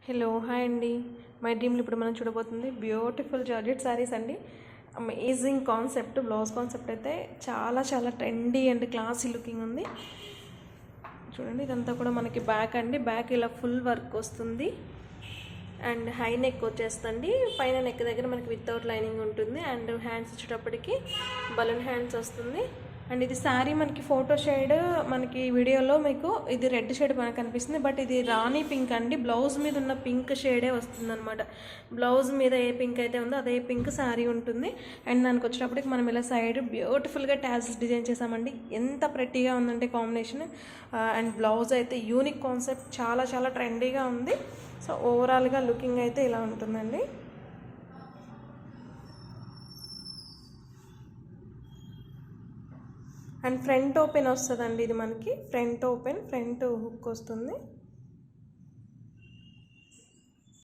Hello hi అండి. My డ్రీమ్లో ఇప్పుడు మనం చూడబోతుంది బ్యూటిఫుల్ జార్జెట్ శారీస్ అండి. అమేజింగ్ కాన్సెప్ట్, బ్లౌజ్ కాన్సెప్ట్ అయితే చాలా చాలా ట్రెండీ అండ్ క్లాసీ లుకింగ్ ఉంది. చూడండి, ఇదంతా కూడా మనకి బ్యాక్ అండి. బ్యాక్ ఇలా ఫుల్ వర్క్ వస్తుంది అండ్ హై నెక్ వచ్చేస్తుంది. పైన నెక్ దగ్గర మనకి వితౌట్ లైనింగ్ ఉంటుంది అండ్ హ్యాండ్స్ వచ్చేటప్పటికి బలూన్ హ్యాండ్స్ వస్తుంది. అండ్ ఇది శారీ మనకి ఫోటో షేడ్, మనకి వీడియోలో మీకు ఇది రెడ్ షేడ్ మనకు కనిపిస్తుంది, బట్ ఇది రాణి పింక్ అండి. బ్లౌజ్ మీద ఉన్న పింక్ షేడే వస్తుంది అనమాట. బ్లౌజ్ మీద ఏ పింక్ అయితే ఉందో అదే పింక్ శారీ ఉంటుంది. అండ్ దానికి వచ్చేటప్పటికి మనం ఇలా సైడ్ బ్యూటిఫుల్గా ట్యాజెస్ డిజైన్ చేసామండి. ఎంత ప్రెట్టీగా ఉందంటే కాంబినేషన్. అండ్ బ్లౌజ్ అయితే యూనిక్ కాన్సెప్ట్, చాలా చాలా ట్రెండీగా ఉంది. సో ఓవరాల్గా లుకింగ్ అయితే ఇలా ఉంటుందండి. అండ్ ఫ్రంట్ ఓపెన్ వస్తుందండి. ఇది మనకి ఫ్రంట్ ఓపెన్, ఫ్రంట్ హుక్ వస్తుంది.